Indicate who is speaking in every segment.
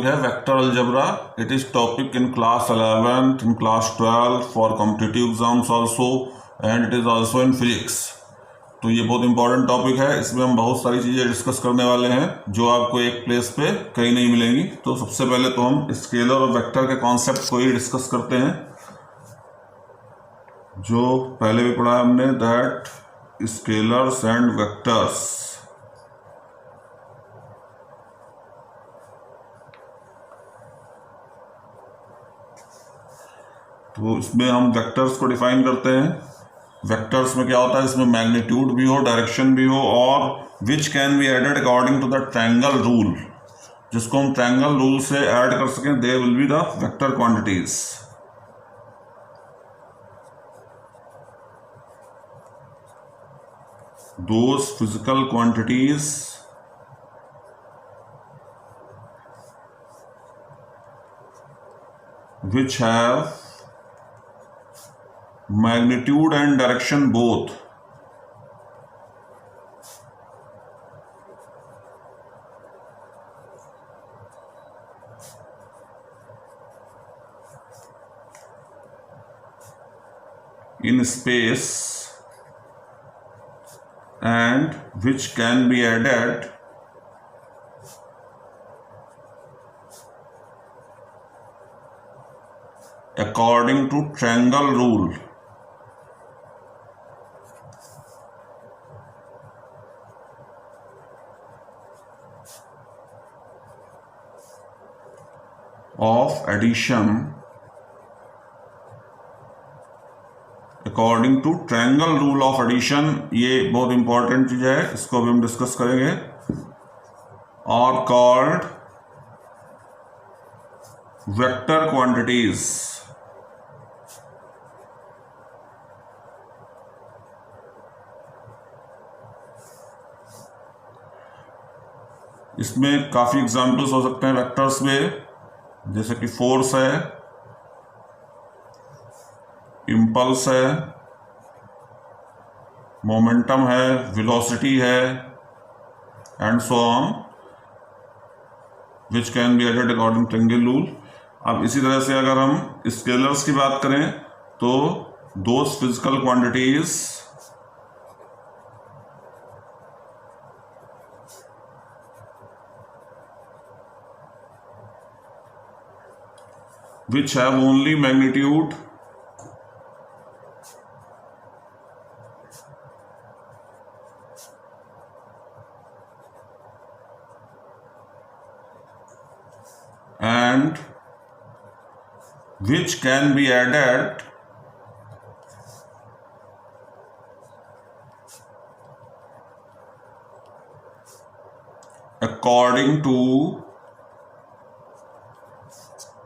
Speaker 1: है vector algebra. It is topic in class 11th, in class 12 for competitive exams also, and it is also in physics. तो ये बहुत important topic है। इसमें हम बहुत सारी चीज़ें डिस्कस करने वाले हैं जो आपको एक प्लेस पे कहीं नहीं मिलेंगी। तो सबसे पहले तो हम स्केलर और वेक्टर के कॉन्सेप्ट को ही डिस्कस करते हैं, जो पहले भी पढ़ा है हमने, दैट स्केलर्स एंड वेक्टर्स। तो इसमें हम वेक्टर्स को डिफाइन करते हैं। वेक्टर्स में क्या होता है, इसमें मैग्नीट्यूड भी हो, डायरेक्शन भी हो, और which can be added according to the triangle rule. जिसको हम ट्रायंगल रूल से ऐड कर सकें, they will be the vector quantities. Those physical quantities which have magnitude and direction both in space and which can be added according to triangle rule। of addition according to triangle rule of addition। ये बहुत important चीज है, इसको भी हम discuss करेंगे। और called vector quantities. इसमें काफी एग्जाम्पल्स हो सकते हैं वेक्टर्स में, जैसे कि फोर्स है, इम्पल्स है, मोमेंटम है, वेलोसिटी है, and so on, which can be added according triangle rule. अब इसी तरह से अगर हम स्केलर्स की बात करें तो those physical quantities which have only magnitude and which can be added according to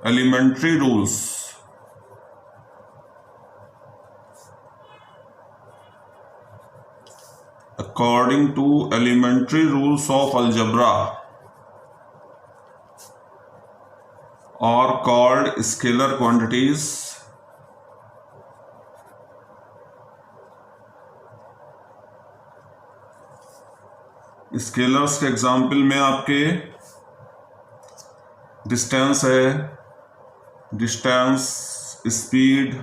Speaker 1: elementary rules। according to elementary rules of algebra are called scalar quantities। Scalars के एग्जाम्पल में आपके डिस्टेंस है, distance, speed,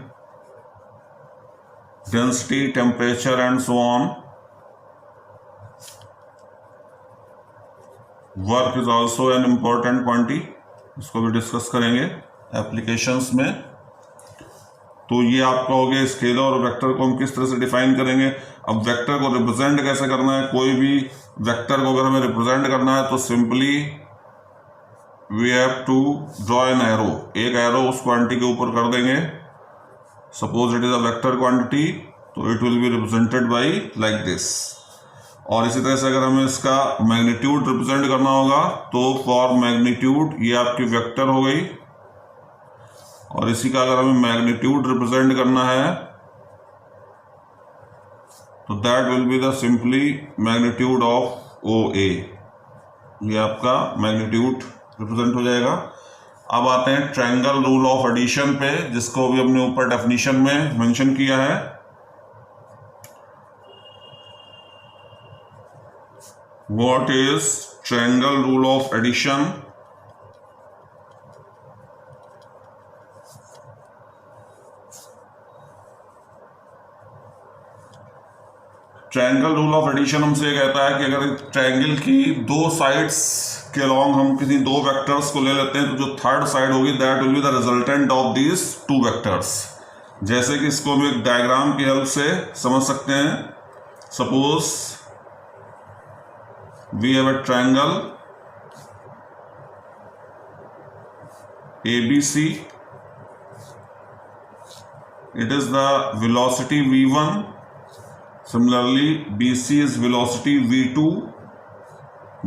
Speaker 1: density, temperature and so on. Work is also an important quantity, इसको भी discuss करेंगे applications में। तो ये आपका हो गया स्केलर और वेक्टर को हम किस तरह से डिफाइन करेंगे। अब वेक्टर को रिप्रेजेंट कैसे करना है, कोई भी वेक्टर को अगर हमें रिप्रेजेंट करना है तो simply we have to draw an arrow. एक एरो उस क्वांटिटी के ऊपर कर देंगे। Suppose it is a vector quantity, तो it will be represented by like this. और इसी तरह से अगर हमें इसका मैग्नीट्यूड रिप्रेजेंट करना होगा तो फॉर मैग्नीट्यूड ये आपकी वेक्टर हो गई, और इसी का अगर हमें मैग्नीट्यूड रिप्रेजेंट करना है तो that will be the simply magnitude of O A. ये आपका मैग्नीट्यूड रिप्रेजेंट हो जाएगा। अब आते हैं ट्रायंगल रूल ऑफ एडिशन पे, जिसको भी हमने ऊपर डेफिनेशन में मेंशन किया है। What is triangle rule of addition? Triangle rule of addition हमसे कहता है कि अगर ट्रायंगल की दो साइड्स के अलॉन्ग हम किसी दो वेक्टर्स को ले लेते हैं तो जो थर्ड साइड होगी that will be the resultant of these two vectors. जैसे कि इसको हम एक डायग्राम की हेल्प से समझ सकते हैं। Suppose we have a triangle ABC, it is the velocity v1, similarly BC is velocity v2,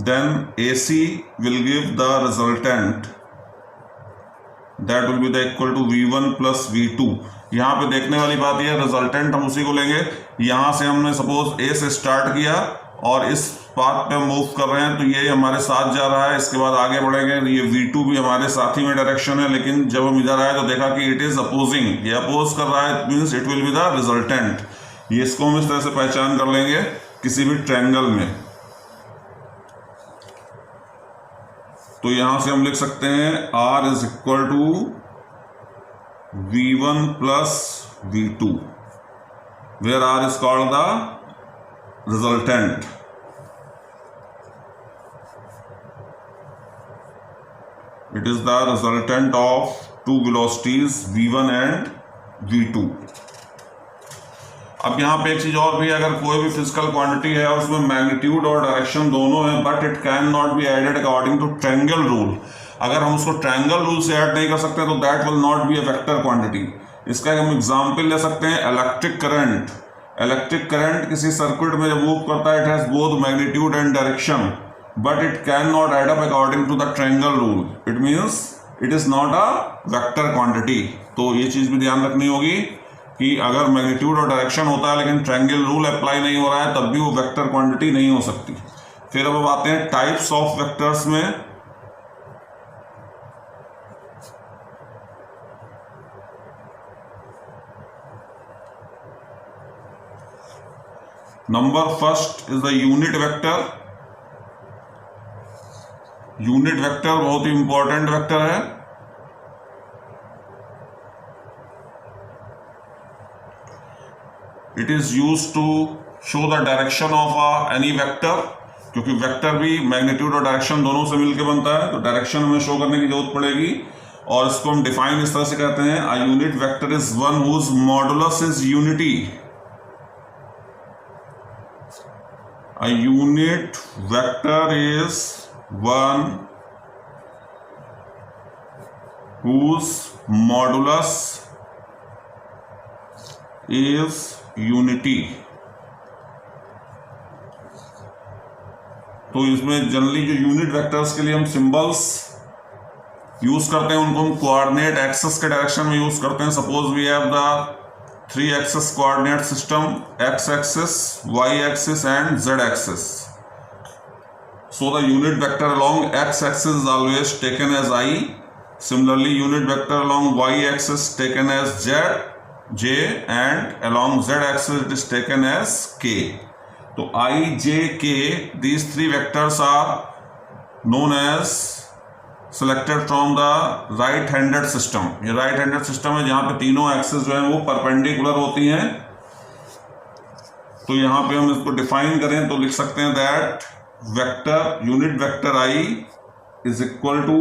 Speaker 1: then AC will give the resultant that will be the equal to v1 plus v2। यहाँ पे देखने वाली बात यह resultant हम उसी को लेंगे। यहाँ से हमने सपोज A से स्टार्ट किया और इस पाथ पे मूव कर रहे हैं तो ये हमारे साथ जा रहा है, इसके बाद आगे बढ़ेंगे ये v2 भी हमारे साथ ही में डायरेक्शन है, लेकिन जब हम इधर आए तो देखा कि इट इज अपोजिंग, ये अपोज कर रहा है, it means it will be the resultant. ये इसको हम इस तरह से पहचान कर लेंगे किसी भी ट्रायंगल में। तो यहां से हम लिख सकते हैं R is equal to v1 plus v2 where R is called the resultant। It is the resultant of two velocities v1 and v2। अब यहाँ पे एक चीज और भी है, अगर कोई भी फिजिकल क्वांटिटी है और उसमें मैग्नीट्यूड और डायरेक्शन दोनों है but it can not be added according to triangle rule, अगर हम उसको ट्रायंगल रूल से ऐड नहीं कर सकते तो that will not be a vector quantity. इसका हम एग्जांपल ले सकते हैं इलेक्ट्रिक करंट। इलेक्ट्रिक करंट किसी सर्किट में जब मूव करता है it has both magnitude and direction but it can not add up according to the triangle rule, it means it is not a vector quantity. तो ये चीज भी ध्यान रखनी होगी कि अगर मैग्नीट्यूड और डायरेक्शन होता है लेकिन ट्रायंगल रूल अप्लाई नहीं हो रहा है तब भी वो वेक्टर क्वांटिटी नहीं हो सकती। फिर अब आते हैं टाइप्स ऑफ वेक्टर्स में। Number first is the unit vector. Unit vector बहुत ही इंपॉर्टेंट वेक्टर है। It is used to show the direction of any vector, क्योंकि वेक्टर भी मैग्नीट्यूड और डायरेक्शन दोनों से मिलकर बनता है तो डायरेक्शन हमें शो करने की जरूरत पड़ेगी। और इसको हम डिफाइन इस तरह से कहते हैं a unit vector is one whose modulus is unity. A unit vector is one whose modulus is unity। तो इसमें जनरली जो यूनिट वेक्टर्स के लिए हम सिंबल्स यूज करते हैं उनको हम कोऑर्डिनेट एक्सिस के डायरेक्शन में यूज करते हैं। Suppose we have the 3 axis coordinate system, x axis, y axis and z axis. So the unit vector along x axis is always taken as I. Similarly, unit vector along y axis taken as j and along z axis it is taken as k. So I, j, k, these 3 vectors are known as selected from the right handed system। ये right handed system है जहां पे तीनों axis जो है वो perpendicular होती हैं। तो यहां पे हम इसको डिफाइन करें तो लिख सकते हैं that vector unit vector I is equal to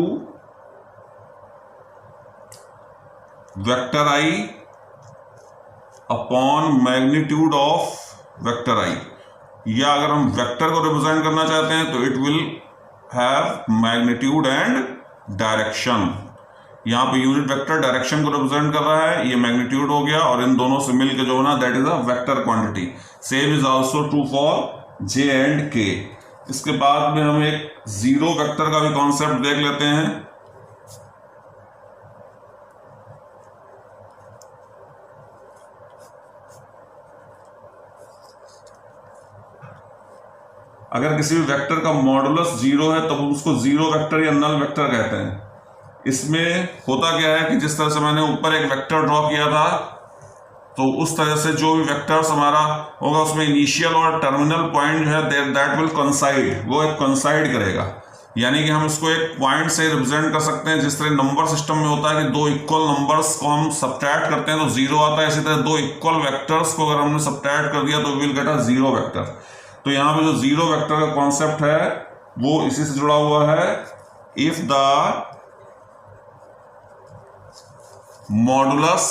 Speaker 1: vector I upon magnitude of vector I. या अगर हम वेक्टर को रिप्रेजेंट करना चाहते हैं तो it will have magnitude and direction. यहां पे यूनिट वेक्टर डायरेक्शन को रिप्रेजेंट कर रहा है, ये मैग्नीट्यूड हो गया और इन दोनों से मिलकर जो होना that is a vector quantity. Same is also true for J and के। इसके बाद में हम एक जीरो वेक्टर का भी कॉन्सेप्ट देख लेते हैं। अगर किसी भी वेक्टर का मॉडुलस जीरो है तो हम उसको जीरो वेक्टर या नल वेक्टर कहते हैं। इसमें होता क्या है कि जिस तरह से मैंने ऊपर एक वेक्टर ड्रॉ किया था तो उस तरह से जो भी वेक्टर्स हमारा होगा उसमें इनिशियल और टर्मिनल पॉइंट जो है दैट विल कोइंसाइड, वो एक कोइंसाइड करेगा। यानी कि हम इसको एक पॉइंट से रिप्रेजेंट कर सकते हैं। जिस तरह नंबर सिस्टम में होता है कि दो इक्वल नंबर्स को हम सब्ट्रैक्ट करते हैं तो जीरो आता है, इसी तरह दो इक्वल वेक्टर्स को अगर हमने सब्ट्रैक्ट कर दिया तो we will get a zero vector. तो यहाँ पे जो जीरो वेक्टर का कॉन्सेप्ट है वो इसी से जुड़ा हुआ है। If the modulus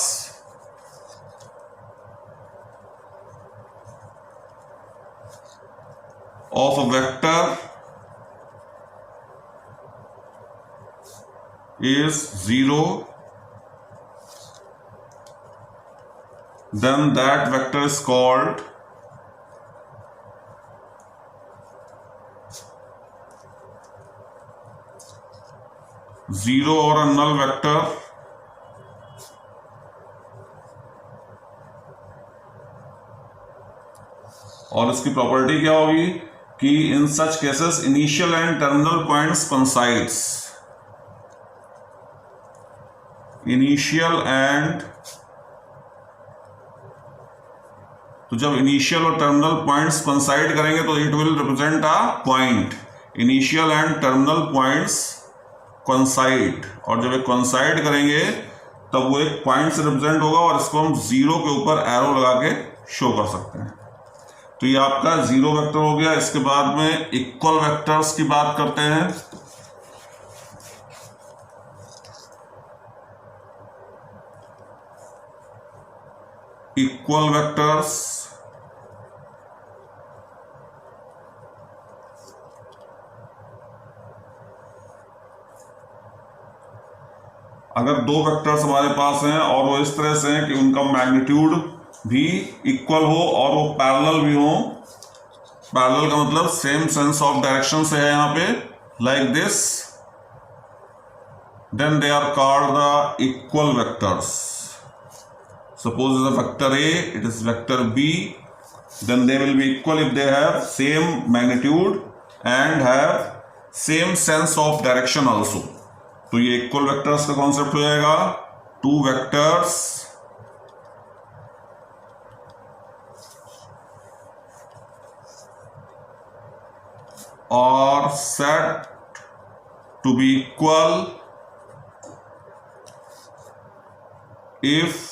Speaker 1: of a vector is 0, then that vector is called zero or a null vector। और इसकी प्रॉपर्टी क्या होगी कि in such cases initial and terminal points coincides. Initial and, तो जब इनिशियल और टर्मिनल पॉइंट्स कोइंसाइड करेंगे तो it will represent a point. Initial and terminal points coincide, और जब ये कोइंसाइड करेंगे तब वो एक पॉइंट से रिप्रेजेंट होगा और इसको हम जीरो के ऊपर एरो लगा के शो कर सकते हैं। तो ये आपका जीरो वेक्टर हो गया। इसके बाद में इक्वल वेक्टर्स की बात करते हैं। इक्वल वेक्टर्स, अगर दो वेक्टर्स हमारे पास हैं और वो इस तरह से हैं कि उनका मैग्नीट्यूड भी इक्वल हो और वो पैरेलल भी हो। पैरेलल का मतलब सेम सेंस ऑफ डायरेक्शन से है यहाँ पे, like this, then they are called the equal vectors. Suppose is a vector A, it is vector B, then they will be equal if they have same magnitude and have same sense of direction also। तो ये equal vectors का concept हो जाएगा। Two vectors are said to be equal if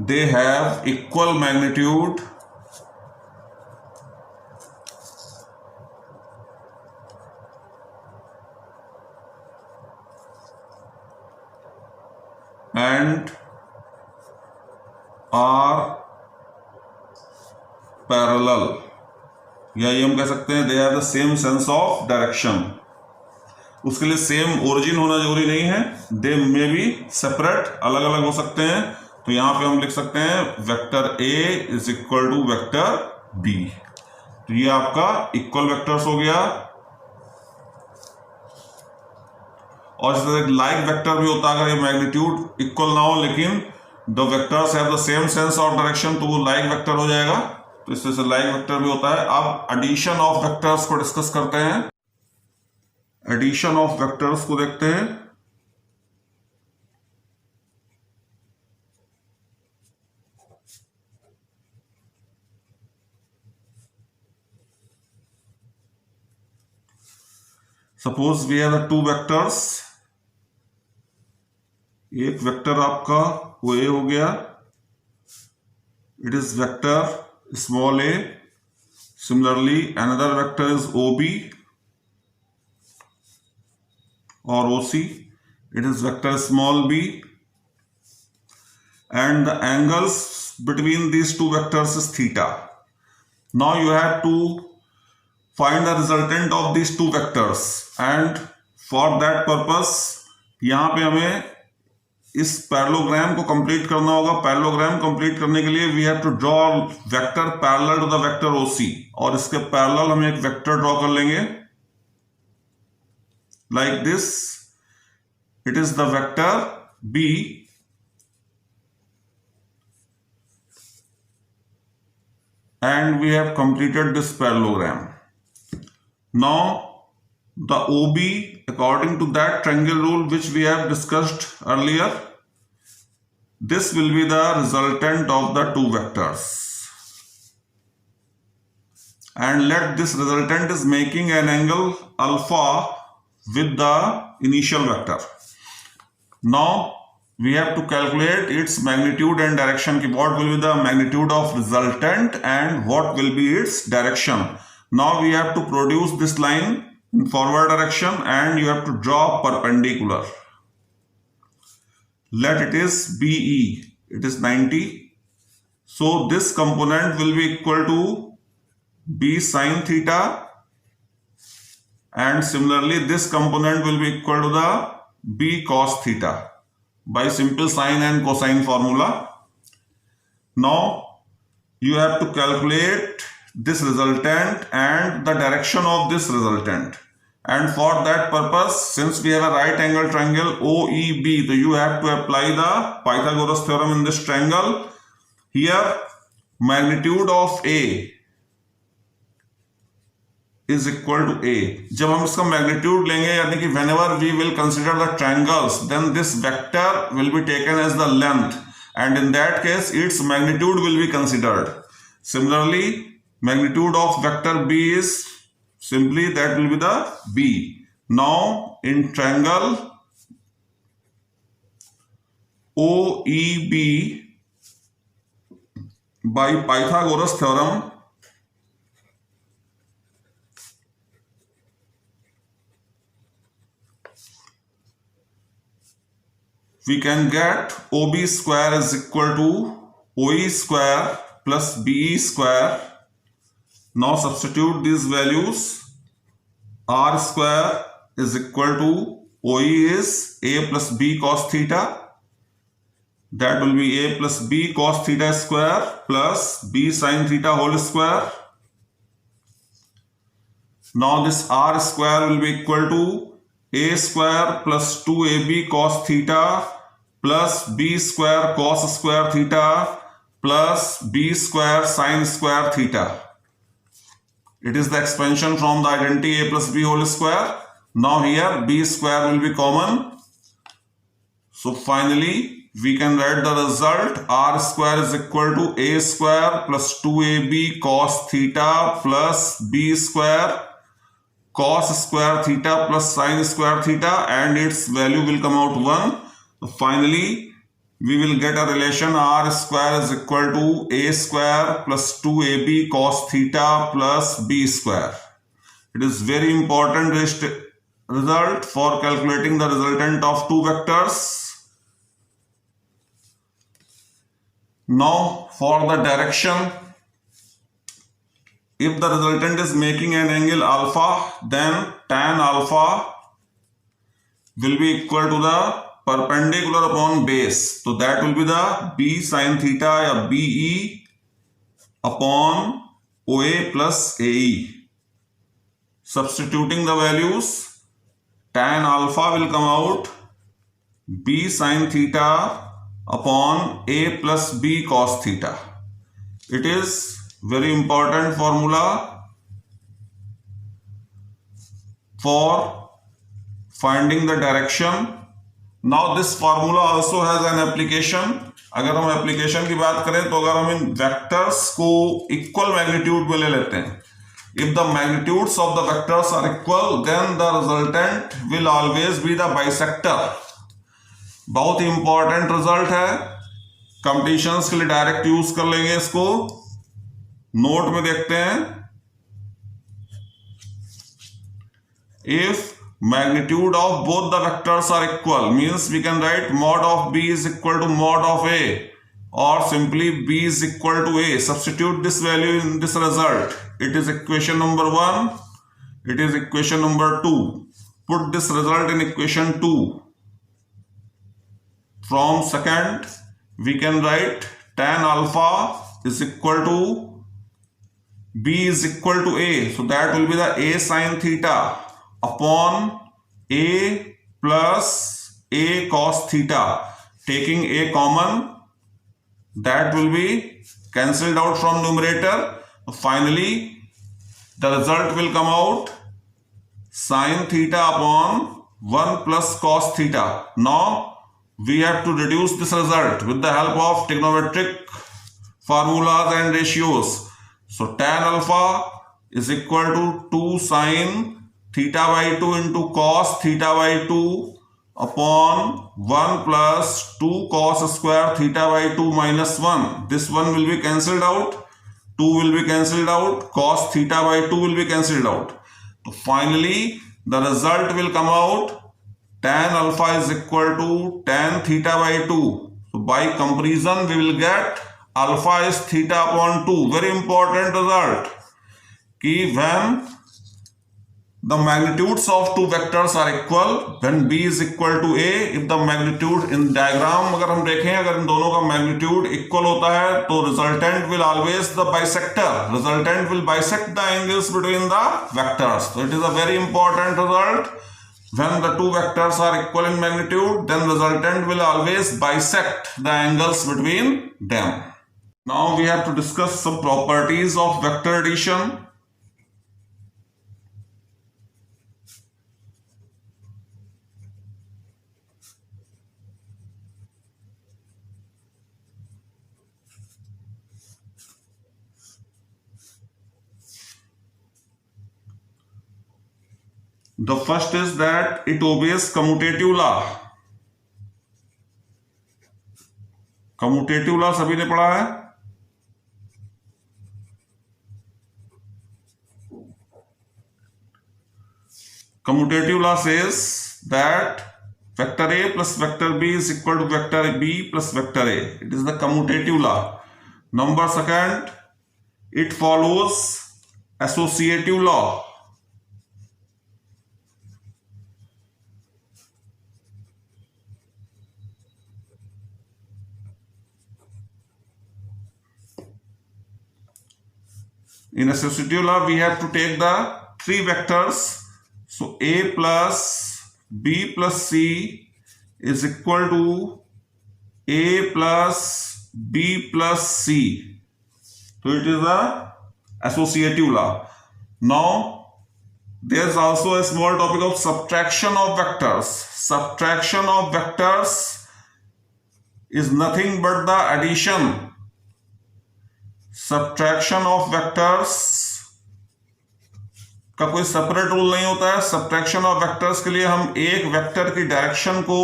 Speaker 1: they have equal magnitude and are parallel, या ये हम कह सकते हैं they have the same sense of direction. उसके लिए सेम ओरिजिन होना जरूरी नहीं है, दे मे बी सेपरेट, अलग अलग हो सकते हैं। तो यहां पे हम लिख सकते हैं vector A is equal to vector B। तो ये आपका इक्वल वेक्टर्स हो गया। और इस तरह एक लाइक वेक्टर भी होता है, अगर ये मैग्नीट्यूड इक्वल ना हो लेकिन the vectors have the same sense of direction, तो वो लाइक वेक्टर हो जाएगा। तो इस तरह से लाइक वेक्टर भी होता है। अब एडिशन ऑफ वेक्टर्स को डिस्कस करते हैं। एडिशन ऑफ वेक्टर्स को देखते हैं। Suppose we have two vectors, एक वेक्टर आपका वो ए हो गया, it is vector small a. Similarly another vector is O B और O C, it is vector small b, and the angles between these two vectors is theta. Now you have to find the resultant of these two vectors, and for that purpose यहाँ पे हमें इस parallelogram को complete करना होगा। Parallelogram complete करने के लिए we have to draw vector parallel to the vector OC, और इसके पैरेलल हम एक वेक्टर ड्रॉ कर लेंगे like this. It is the vector B, and we have completed this parallelogram. Now the OB, according to that triangle rule which we have discussed earlier, this will be the resultant of the two vectors, and let this resultant is making an angle alpha with the initial vector. Now we have to calculate its magnitude and direction. What will be the magnitude of resultant and what will be its direction? Now we have to produce this line in forward direction and you have to draw perpendicular. Let it is BE, it is 90. So this component will be equal to B sin theta, and similarly this component will be equal to the B cos theta by simple sine and cosine formula. Now you have to calculate this resultant and the direction of this resultant, and for that purpose, since we have a right angle triangle OEB, so you have to apply the Pythagoras theorem in this triangle. Here magnitude of A is equal to A. जब हम इसका magnitude लेंगे, यानी कि whenever we will consider the triangles, then this vector will be taken as the length, and in that case its magnitude will be considered. Similarly, magnitude of vector B is simply that will be the B. Now in triangle OEB, by Pythagoras theorem, we can get OB square is equal to OE square plus BE square. Now substitute these values. R square is equal to OE is A plus B cos theta. That will be A plus B cos theta square plus B sin theta whole square. Now this R square will be equal to A square plus 2AB cos theta plus B square cos square theta plus B square sin square theta. It is the expansion from the identity A plus B whole square. Now here B square will be common. So finally we can write the result. R square is equal to A square plus 2AB cos theta plus B square cos square theta plus sin square theta, and its value will come out 1. So finally we will get a relation R square is equal to A square plus 2AB cos theta plus B square. It is very important result for calculating the resultant of two vectors. Now for the direction, if the resultant is making an angle alpha, then tan alpha will be equal to the perpendicular upon base. So that will be the B sin theta or BE upon OA plus AE. Substituting the values, tan alpha will come out B sin theta upon A plus B cos theta. It is very important formula for finding the direction. Now this formula also has an application. अगर हम application की बात करें तो अगर हम इन vectors को equal magnitude में ले लेते हैं, if the magnitudes of the vectors are equal, then the resultant will always be the bisector. बहुत ही इंपॉर्टेंट रिजल्ट है, कंपटीशंस के लिए डायरेक्ट यूज कर लेंगे इसको. नोट में देखते हैं, if magnitude of both the vectors are equal, means we can write mod of B is equal to mod of A, or simply B is equal to A. Substitute this value in this result. It is equation number 1, it is equation number 2. Put this result in equation 2. From second, we can write tan alpha is equal to B is equal to A. So that will be the A sin theta upon A plus A cos theta. Taking A common, that will be cancelled out from numerator. Finally, the result will come out sin theta upon 1 plus cos theta. Now we have to reduce this result with the help of trigonometric formulas and ratios. So tan alpha is equal to 2 sine theta by 2 into cos theta by 2 upon 1 plus 2 cos square theta by 2 minus 1. This one will be cancelled out. 2 will be cancelled out. Cos theta by 2 will be cancelled out. So finally the result will come out tan alpha is equal to tan theta by 2. So by comparison we will get alpha is theta upon 2. Very important result. Ki when the magnitudes of two vectors are equal, when b is equal to a, if the magnitude in diagram अगर हम देखें, अगर इन दोनों का magnitude equal होता है तो resultant will always the bisector, resultant will bisect the angles between the vectors. So it is a very important result. When the two vectors are equal in magnitude, then resultant will always bisect the angles between them. Now we have to discuss some properties of vector addition. The first is that it obeys commutative law. Commutative law सभी ने पढ़ा है. Commutative law says that vector A plus vector B is equal to vector B plus vector A. It is the commutative law. Number second, it follows associative law. In associative law, we have to take the three vectors. So A plus B plus C is equal to A plus B plus C. So it is a associative law. Now there is also a small topic of subtraction of vectors. Subtraction of vectors is nothing but the addition. Subtraction of vectors का कोई separate rule नहीं होता है. Subtraction of vectors के लिए हम एक vector की डायरेक्शन को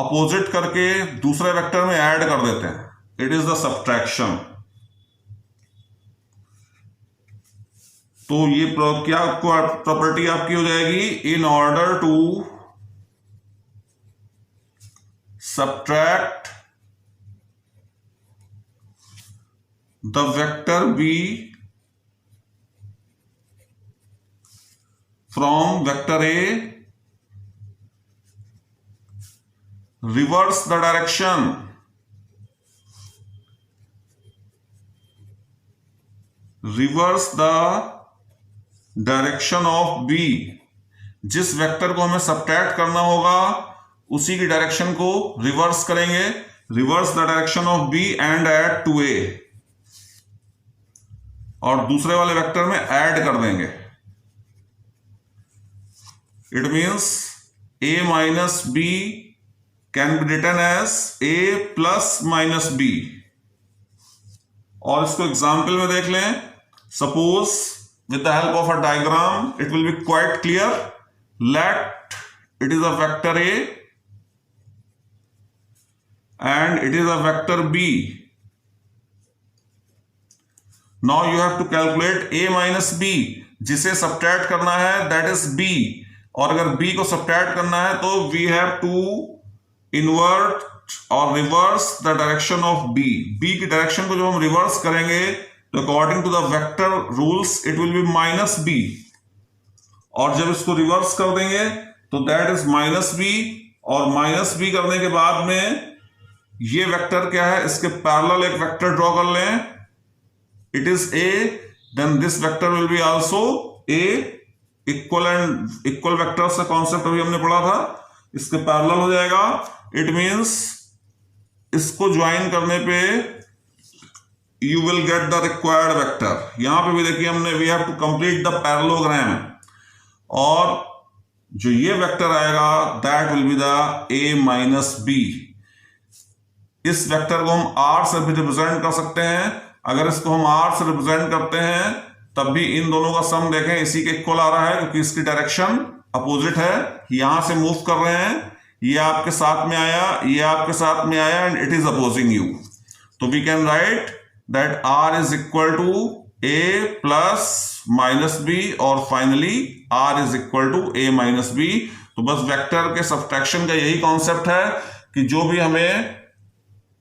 Speaker 1: अपोजिट करके दूसरे वेक्टर में ऐड कर देते हैं. It is the subtraction. तो ये क्या प्रॉपर्टी आपकी हो जाएगी? In order to subtract the vector B from vector A, reverse the direction. Reverse the direction of B. जिस वेक्टर को हमें सब्ट्रैक्ट करना होगा उसी की डायरेक्शन को रिवर्स करेंगे. Reverse the direction of B and add to A. और दूसरे वाले वेक्टर में ऐड कर देंगे. It means A minus B can be written as A plus minus B. और इसको एग्जाम्पल में देख लें. Suppose with the help of a diagram it will be quite clear. Let it is a vector A and it is a vector B. Now you have to calculate A minus B. जिसे subtract करना है that is B. और अगर B को subtract करना है तो we have to invert और reverse the direction of B. B की डायरेक्शन को जब हम रिवर्स करेंगे तो according to the vector rules it will be minus B. और जब इसको रिवर्स कर देंगे तो दैट इज माइनस B. और माइनस B करने के बाद में ये वेक्टर क्या है? इसके पैरेलल एक वेक्टर ड्रॉ कर लें. It is A, then this vector will be also A. Equal vectors का कॉन्सेप्ट अभी हमने पढ़ा था. इसके पैरेलल हो जाएगा. इट मींस इसको ज्वाइन करने पे you will get the required vector. यहां पे भी देखिए हमने we have to complete the parallelogram. और जो ये वेक्टर आएगा that will be the A minus B. इस वेक्टर को हम R से भी रिप्रेजेंट कर सकते हैं. अगर इसको हम R से रिप्रेजेंट करते हैं तब भी इन दोनों का सम देखें इसी के इक्वल आ रहा है, क्योंकि इसकी डायरेक्शन अपोजिट है। यहां से मूव कर रहे हैं, ये आपके साथ में आया, ये आपके साथ में आया, and it is opposing you. तो we can write that R is equal to A plus minus B, और finally R is equal to A minus B. तो बस वेक्टर के सब्ट्रैक्शन का यही कॉन्सेप्ट है कि जो भी हमें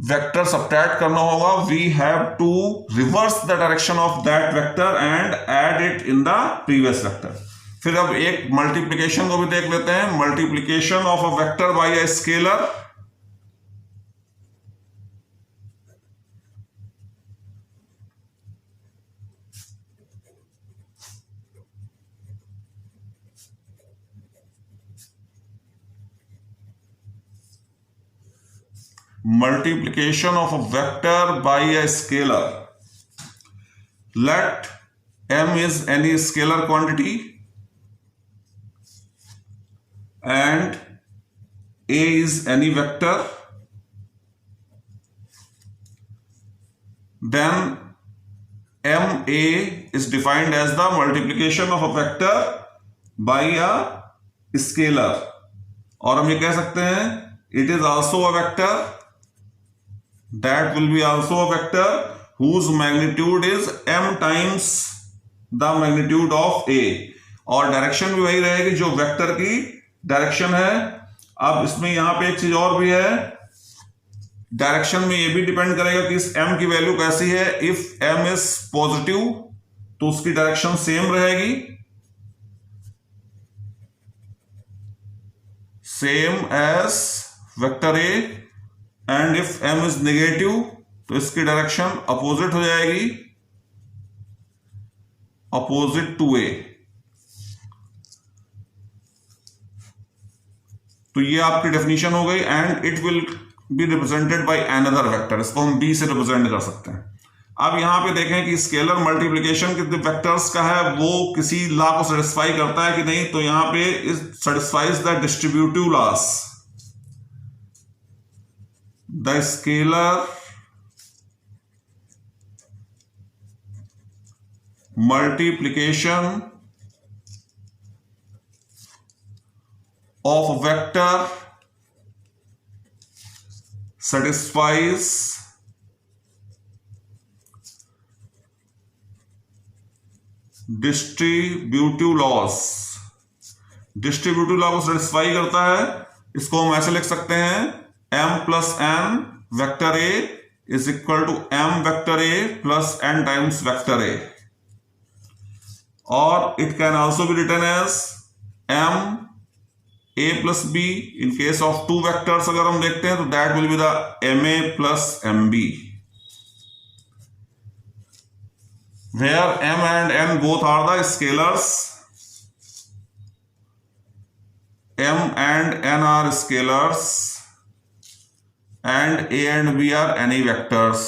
Speaker 1: वेक्टर सब्ट्रैक्ट करना होगा, we have to reverse the direction of that vector and add it in the previous vector. फिर अब एक मल्टीप्लिकेशन को भी देख लेते हैं। Multiplication of a vector by a scalar. Multiplication of a vector by a scalar. Let m is any scalar quantity and a is any vector. Then ma is defined as the multiplication of a vector by a scalar. और हम ये कह सकते हैं it is also a vector. That will be also a vector whose magnitude is m times the magnitude of a, और direction भी वही रहेगी जो वेक्टर की डायरेक्शन है। अब इसमें यहां पे एक चीज और भी है, डायरेक्शन में ये भी डिपेंड करेगा कि इस m की वैल्यू कैसी है। इफ m इज पॉजिटिव तो उसकी डायरेक्शन सेम रहेगी, same as vector a, and if m is negative तो इसकी डायरेक्शन अपोजिट हो जाएगी, अपोजिट टू a। तो ये आपकी डेफिनेशन हो गई। And it will be represented by another vector, इसको हम b से रिप्रेजेंट कर सकते हैं। अब यहां पे देखें कि स्केलर मल्टीप्लिकेशन कितने वेक्टर्स का है, वो किसी लॉ को सेटिस्फाई करता है कि नहीं। तो यहां पे is satisfies the distributive laws. The scalar multiplication of a vector satisfies distributive laws। Distributive law को सेटिस्फाई करता है। इसको हम ऐसे लिख सकते हैं m plus n vector a is equal to m vector a plus n times vector a, और it can also be written as m a plus b in case of two vectors. अगर हम देखते हैं तो that will be the ma plus mb, where m and n both are the scalars, m and n are scalars and a and b are any vectors।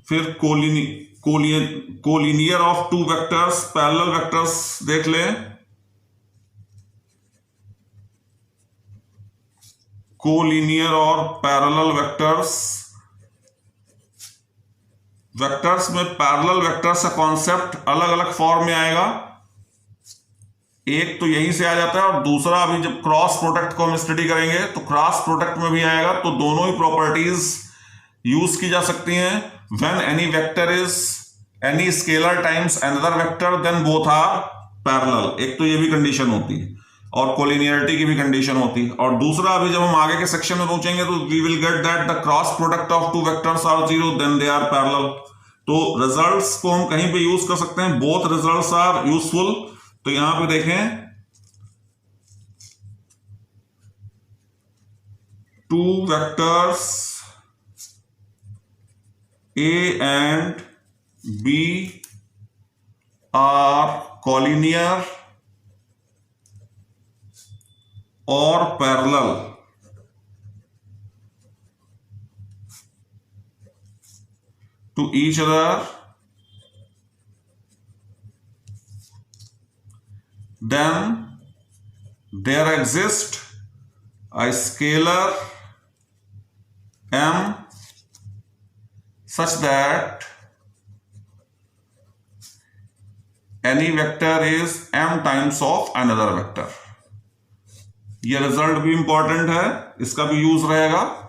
Speaker 1: फिर collinear of two vectors, parallel vectors देख लें। Collinear और parallel vectors, vectors में parallel vectors का concept अलग अलग form में आएगा। एक तो यहीं से आ जाता है, और दूसरा अभी जब क्रॉस प्रोडक्ट को हम स्टडी करेंगे तो क्रॉस प्रोडक्ट में भी आएगा। तो दोनों ही प्रॉपर्टीज यूज की जा सकती हैं। When any vector is any scalar times another vector then both are parallel. एक तो ये भी कंडीशन होती है, और कोलिनियरिटी की भी कंडीशन होती है। और दूसरा अभी जब हम आगे के सेक्शन में पहुंचेंगे तो we will get that the cross product of two vectors are zero then they are parallel. तो रिजल्ट्स को हम कहीं पे यूज कर सकते हैं, बोथ रिजल्ट्स आर यूजफुल। तो यहां पे देखें, two vectors a and b are collinear or parallel to each other, then there exist a scalar m such that any vector is m times of another vector। ये result भी important है, इसका भी use रहेगा।